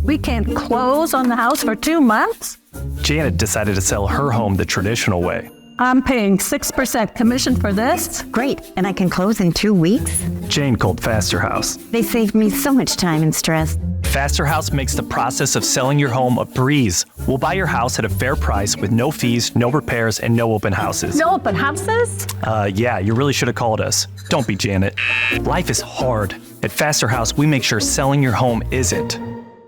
We can't close on the house for 2 months? Janet decided to sell her home the traditional way. I'm paying 6% commission for this. Great, and I can close in 2 weeks? Jane called FasterHouse. They saved me so much time and stress. FasterHouse makes the process of selling your home a breeze. We'll buy your house at a fair price with no fees, no repairs, and no open houses. No open houses? Yeah, you really should have called us. Don't be Janet. Life is hard. At FasterHouse, we make sure selling your home isn't.